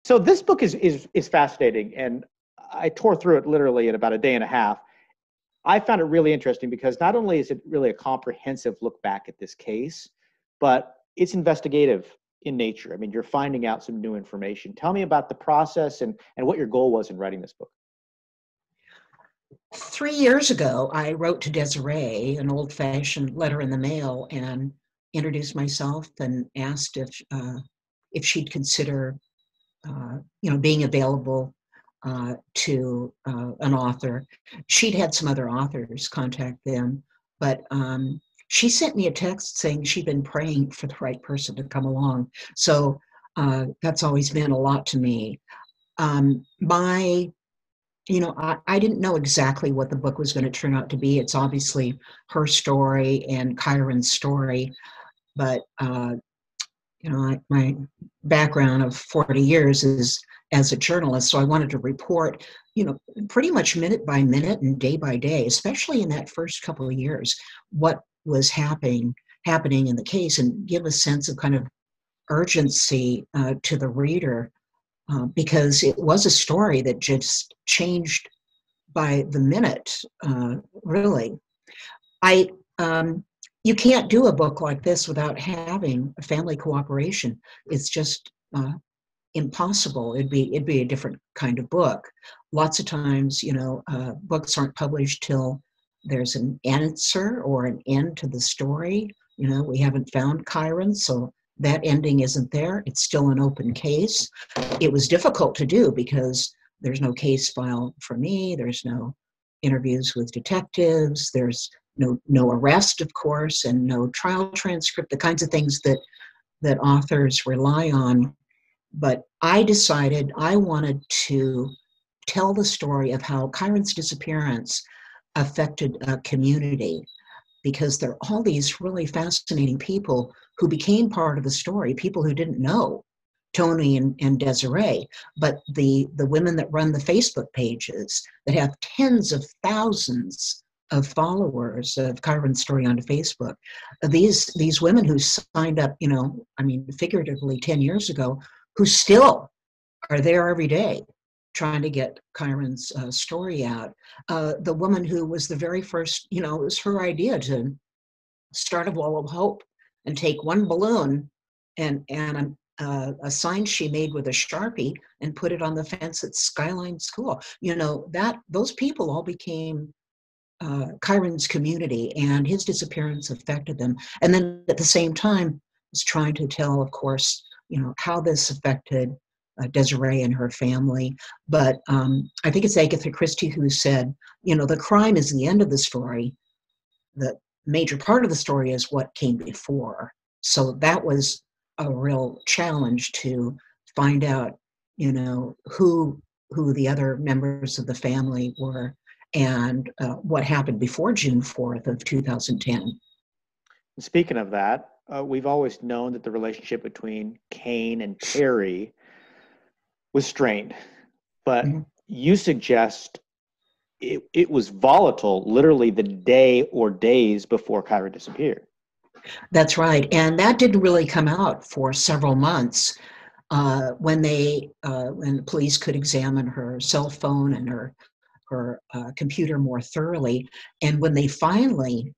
So this book is fascinating, and I tore through it literally in about a day and a half. I found it really interesting because not only is it really a comprehensive look back at this case, but it's investigative in nature. I mean, you're finding out some new information. Tell me about the process and what your goal was in writing this book. 3 years ago, I wrote to Desiree an old-fashioned letter in the mail and introduced myself and asked if she'd consider, being available to an author. She'd had some other authors contact them, but she sent me a text saying she'd been praying for the right person to come along. So that's always meant a lot to me. I didn't know exactly what the book was going to turn out to be. It's obviously her story and Kyron's story, but my background of 40 years is as a journalist, so I wanted to report, pretty much minute by minute and day by day, especially in that first couple of years, what was happening in the case, and give a sense of kind of urgency to the reader, because it was a story that just changed by the minute, really. You can't do a book like this without having a family cooperation. It's just impossible. It'd be a different kind of book. Lots of times, books aren't published till there's an answer or an end to the story. We haven't found Kyron, so that ending isn't there. It's still an open case. It was difficult to do because there's no case file for me. There's no interviews with detectives. There's no arrest, of course, and no trial transcript, the kinds of things that authors rely on. But I decided I wanted to tell the story of how Kyron's disappearance affected a community, because there are all these really fascinating people who became part of the story, people who didn't know Tony and Desiree, but the women that run the Facebook pages that have tens of thousands of followers of Kyron's story onto Facebook. These women who signed up, figuratively 10 years ago, who still are there every day trying to get Kyron's story out. The woman who was the very first, it was her idea to start a wall of hope and take one balloon and a sign she made with a Sharpie and put it on the fence at Skyline School. Those people all became Kyron's community, and his disappearance affected them. And then at the same time, was trying to tell, of course, how this affected Desiree and her family. But I think it's Agatha Christie who said, the crime is the end of the story. The major part of the story is what came before. So that was a real challenge to find out, who the other members of the family were and what happened before June 4th of 2010. Speaking of that, we've always known that the relationship between Kane and Terri was strained, but you suggest it was volatile literally the day or days before Kyron disappeared. That's right, and that didn't really come out for several months when the police could examine her cell phone and her computer more thoroughly, and when they finally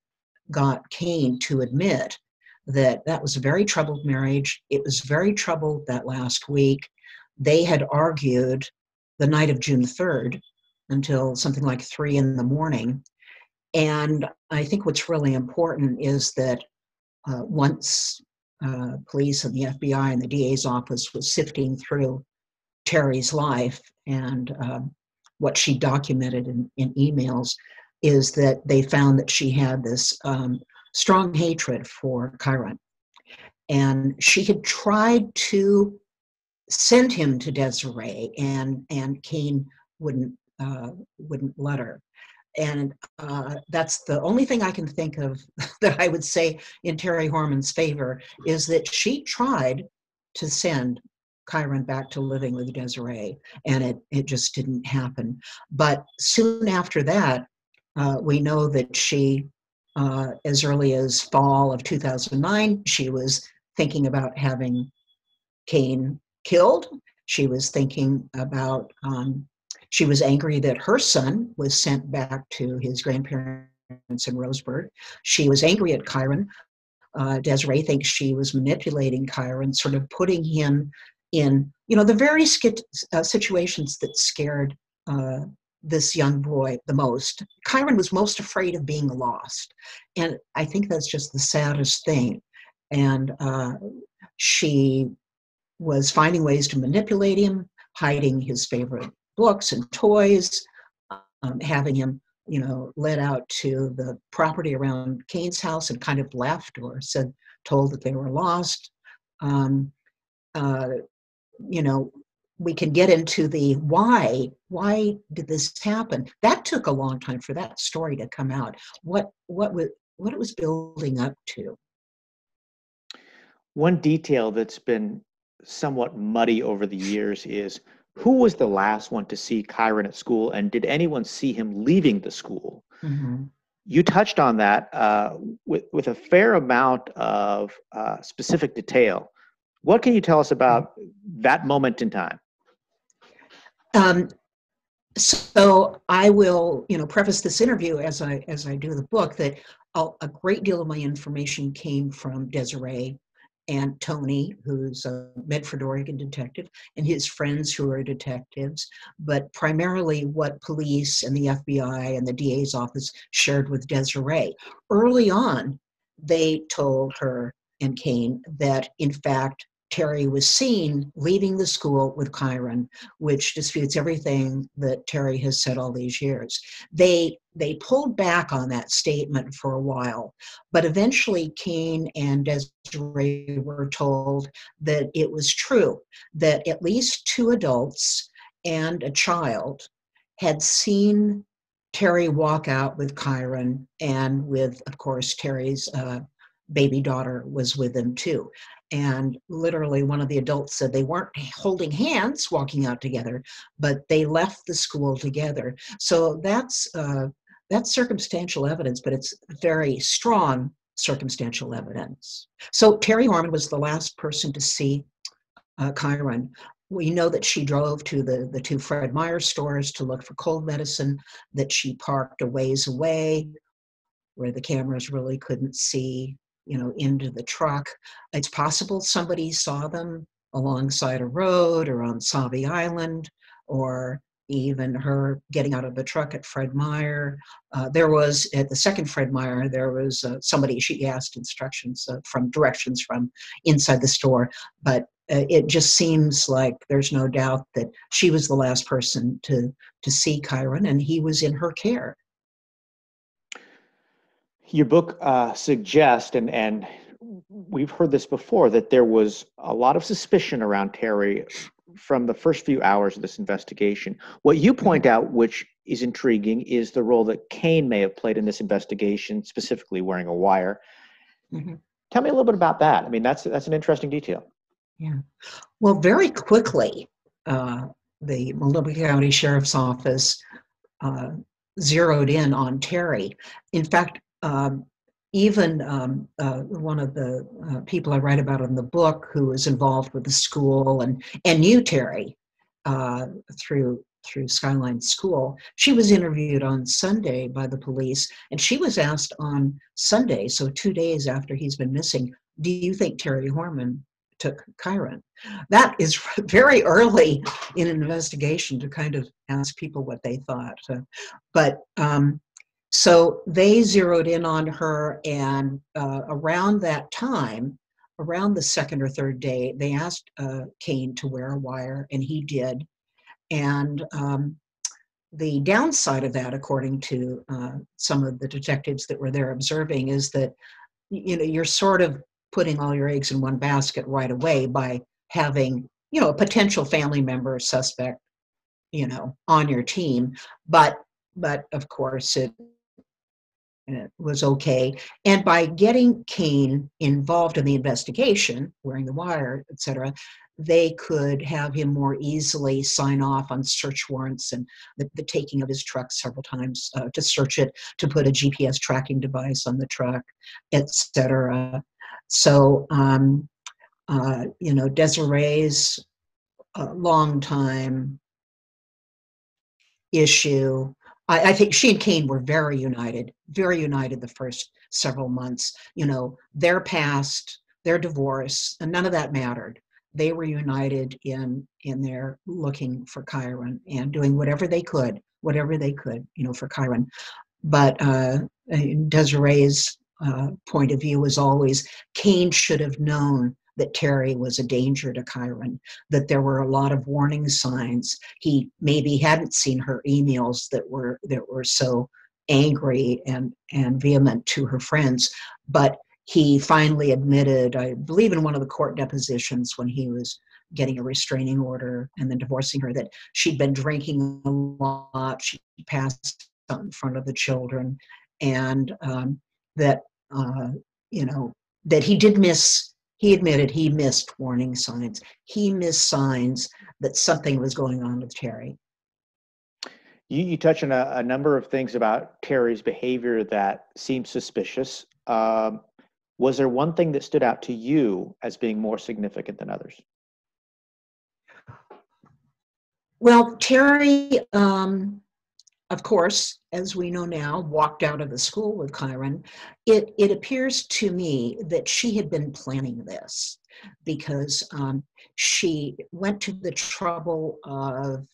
got Kane to admit that was a very troubled marriage. It was very troubled that last week. They had argued the night of June 3rd until something like 3 a.m. And I think what's really important is that once police and the FBI and the DA's office was sifting through Terri's life and what she documented in emails, is that they found that she had this strong hatred for Kyron. And she had tried to send him to Desiree, and Kane wouldn't let her. And that's the only thing I can think of that I would say in Terri Horman's favor, is that she tried to send Kyron back to living with Desiree, and it just didn't happen. But soon after that, we know that she, as early as fall of 2009, she was thinking about having Kane killed. She was thinking about, she was angry that her son was sent back to his grandparents in Roseburg. She was angry at Kyron. Desiree thinks she was manipulating Kyron, sort of putting him in, the very situations that scared this young boy the most. Kyron was most afraid of being lost. And I think that's just the saddest thing. And she was finding ways to manipulate him, hiding his favorite books and toys, having him, led out to the property around Kane's house and kind of left or told that they were lost. We can get into the why did this happen? That took a long time for that story to come out. What it was building up to. One detail that's been somewhat muddy over the years is who was the last one to see Kyron at school, and did anyone see him leaving the school? Mm-hmm. You touched on that with a fair amount of specific detail. What can you tell us about that moment in time? So I will, preface this interview as I do the book that a great deal of my information came from Desiree and Tony, who's a Medford, Oregon detective, and his friends who are detectives, but primarily what police and the FBI and the DA's office shared with Desiree. Early on, they told her and Kane that, in fact, Terri was seen leaving the school with Kyron, which disputes everything that Terri has said all these years. They pulled back on that statement for a while, but eventually Kane and Desiree were told that it was true, that at least 2 adults and a child had seen Terri walk out with Kyron, and with, of course, Terri's baby daughter was with them too. And literally one of the adults said they weren't holding hands walking out together, but they left the school together. So that's circumstantial evidence, but it's very strong circumstantial evidence. So Terri Horman was the last person to see Kyron. We know that she drove to the 2 Fred Meyer stores to look for cold medicine, that she parked a ways away where the cameras really couldn't see into the truck. It's possible somebody saw them alongside a road or on Sauvie Island, or even her getting out of the truck at Fred Meyer. There was, at the second Fred Meyer, there was somebody, she asked directions from inside the store, but it just seems like there's no doubt that she was the last person to see Kyron, and he was in her care. Your book suggests, and we've heard this before, that there was a lot of suspicion around Terri from the first few hours of this investigation. What you point out, which is intriguing, is the role that Kane may have played in this investigation, specifically wearing a wire. Mm-hmm. Tell me a little bit about that. I mean, that's an interesting detail. Yeah. Well, very quickly, the Multnomah County Sheriff's Office zeroed in on Terri. In fact, even one of the people I write about in the book, who was involved with the school and knew Terri through Skyline School, she was interviewed on Sunday by the police, and she was asked on Sunday, so 2 days after he's been missing, do you think Terri Horman took Kyron? That is very early in an investigation to kind of ask people what they thought. So they zeroed in on her, and around that time, around the 2nd or 3rd day, they asked Kane to wear a wire, and he did. And the downside of that, according to some of the detectives that were there observing, is that you're sort of putting all your eggs in one basket right away by having a potential family member or suspect on your team, but of course it was okay. And by getting Kane involved in the investigation, wearing the wire, etc., they could have him more easily sign off on search warrants and the taking of his truck several times to search it, to put a GPS tracking device on the truck, etc. So, Desiree's long time issue. I think she and Kane were very united the first several months. You know, their past, their divorce, and none of that mattered. They were united in their looking for Kyron and doing whatever they could, you know, for Kyron. But Desiree's point of view was always Kane should have known that Terri was a danger to Kyron, that there were a lot of warning signs. He maybe hadn't seen her emails that were so angry and vehement to her friends, but he finally admitted, I believe in one of the court depositions when he was getting a restraining order and then divorcing her, that she'd been drinking a lot, she passed out in front of the children, and that you know, that he did miss. He admitted he missed warning signs. He missed signs that something was going on with Terri. You touch on a number of things about Terri's behavior that seemed suspicious. Was there one thing that stood out to you as being more significant than others? Well, Terri, of course, as we know now, walked out of the school with Kyron. It appears to me that she had been planning this because she went to the trouble of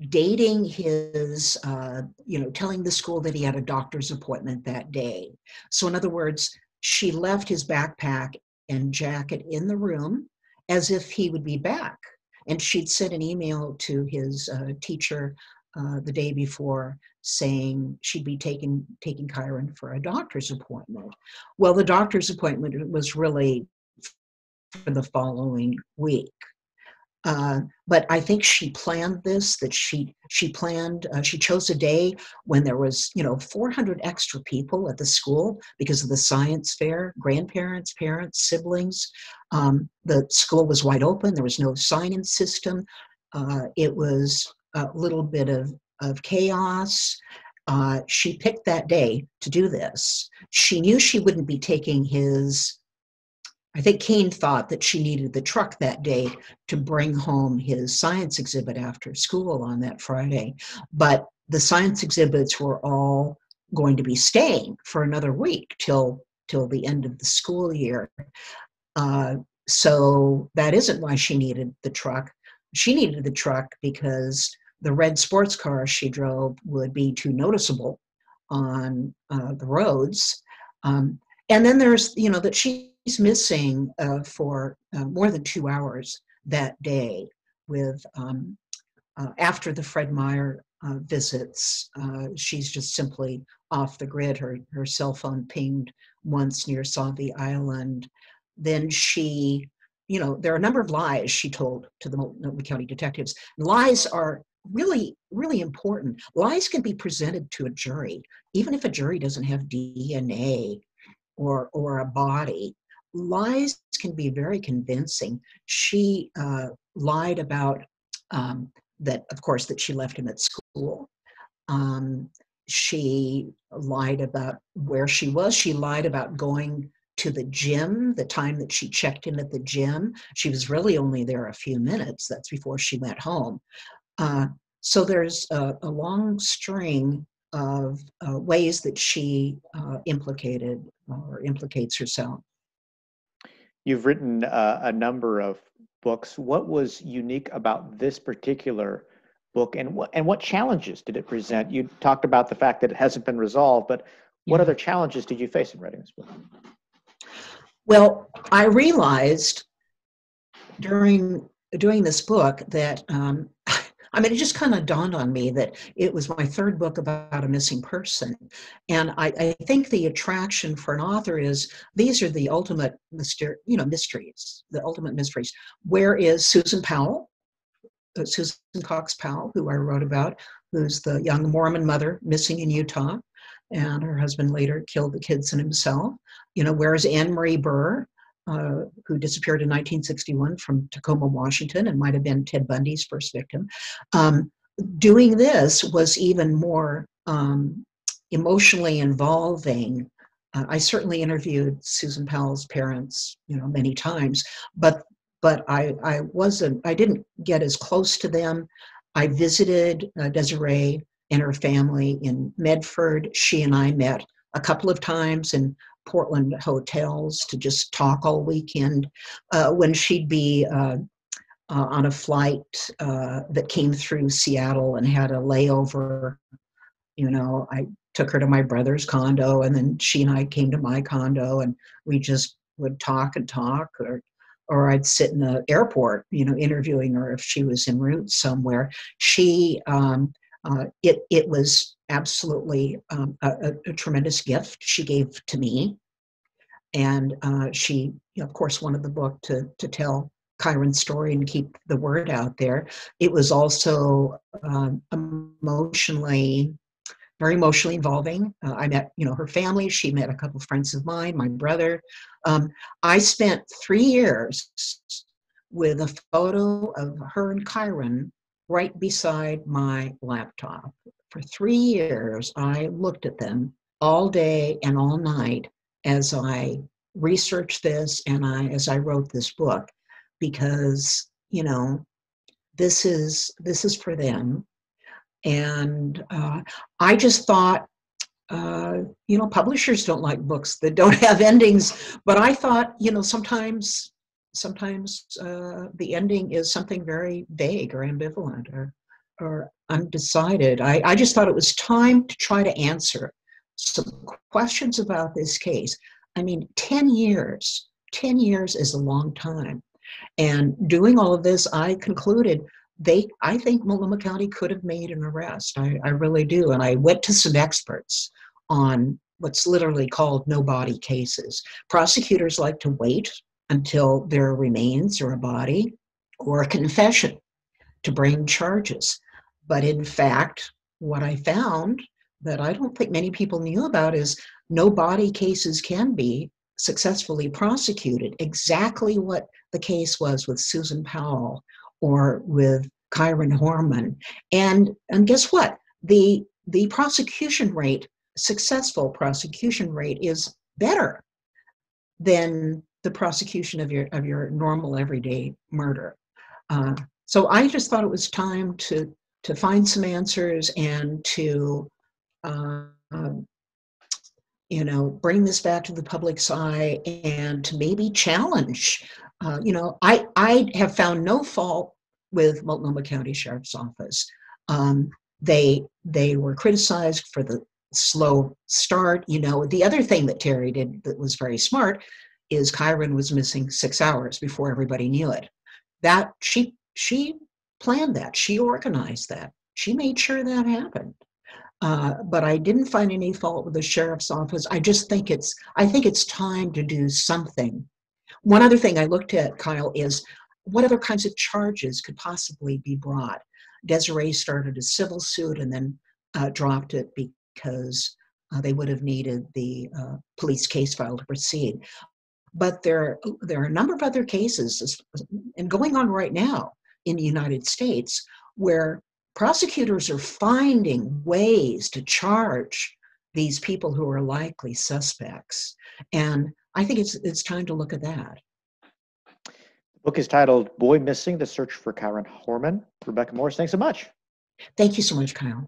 dating his, you know, telling the school that he had a doctor's appointment that day. So in other words, she left his backpack and jacket in the room as if he would be back. And she'd sent an email to his teacher the day before saying she'd be taking Kyron for a doctor's appointment. Well, the doctor's appointment was really for the following week. But I think she planned this, that she planned, she chose a day when there was, you know, 400 extra people at the school because of the science fair, grandparents, parents, siblings. The school was wide open. There was no sign-in system. It was a little bit of chaos. She picked that day to do this. She knew she wouldn't be taking his, I think Kane thought that she needed the truck that day to bring home his science exhibit after school on that Friday. But the science exhibits were all going to be staying for another week till the end of the school year. So that isn't why she needed the truck. She needed the truck because the red sports car she drove would be too noticeable on the roads. And then there's, you know, that she's missing for more than 2 hours that day with after the Fred Meyer visits. She's just simply off the grid. Her cell phone pinged once near Sauvie Island. Then she, you know, there are a number of lies she told to the Multnomah County detectives. Lies are really, really important. Lies can be presented to a jury, even if a jury doesn't have DNA or a body. Lies can be very convincing. She lied about that, of course, that she left him at school. She lied about where she was. She lied about going to the gym, the time that she checked in at the gym. She was really only there a few minutes. That's before she went home. So there's a long string of ways that she implicated or implicates herself. You've written a number of books. What was unique about this particular book, and what challenges did it present? You talked about the fact that it hasn't been resolved, but what other challenges did you face in writing this book? Well, I realized during doing this book that I mean, it just kind of dawned on me that it was my third book about a missing person. And I think the attraction for an author is these are the ultimate mysteries, the ultimate mysteries. Where is Susan Powell, Susan Cox Powell, who I wrote about, who's the young Mormon mother missing in Utah, and her husband later killed the kids and himself. You know, where is Anne Marie Burr, who disappeared in 1961 from Tacoma, Washington, and might have been Ted Bundy's first victim. Doing this was even more emotionally involving. I certainly interviewed Susan Powell's parents, you know, many times, but but I didn't get as close to them. I visited Desiree and her family in Medford. She and I met a couple of times in Portland hotels to just talk all weekend. When she'd be on a flight that came through Seattle and had a layover, I took her to my brother's condo, and then she and I came to my condo, and we just would talk and talk, or I'd sit in the airport, interviewing her if she was en route somewhere. It was absolutely a tremendous gift she gave to me. And she, of course, wanted the book to tell Kyron's story and keep the word out there. It was also very emotionally involving. I met, her family. She met a couple of friends of mine, my brother. I spent 3 years with a photo of her and Kyron right beside my laptop. For 3 years, I looked at them all day and all night as I researched this and as I wrote this book, because, this is for them. And I just thought, publishers don't like books that don't have endings, but I thought, sometimes the ending is something very vague or ambivalent or undecided. I just thought it was time to try to answer some questions about this case. I mean, 10 years is a long time. And doing all of this, I concluded I think Multnomah County could have made an arrest. I really do. And I went to some experts on what's literally called no-body cases. Prosecutors like to wait until there remains or a body or a confession to bring charges. But in fact, what I found that I don't think many people knew about is no-body cases can be successfully prosecuted. Exactly what the case was with Susan Powell or with Kyron Horman. And guess what? The prosecution rate, successful prosecution rate, is better than the prosecution of your normal everyday murder. So I just thought it was time to find some answers and to bring this back to the public's eye and to maybe challenge. I have found no fault with Multnomah County Sheriff's Office. They were criticized for the slow start. The other thing that Terri did that was very smart is Kyron was missing 6 hours before everybody knew it. That she planned that. She organized that. She made sure that happened. But I didn't find any fault with the sheriff's office. I think it's time to do something. One other thing I looked at, Kyle, is what other kinds of charges could possibly be brought. Desiree started a civil suit and then dropped it because they would have needed the police case file to proceed. But there are a number of other cases, and going on right now in the United States, where prosecutors are finding ways to charge these people who are likely suspects. And I think it's time to look at that. The book is titled Boy Missing: The Search for Kyron Horman. Rebecca Morris, thanks so much. Thank you so much, Kyle.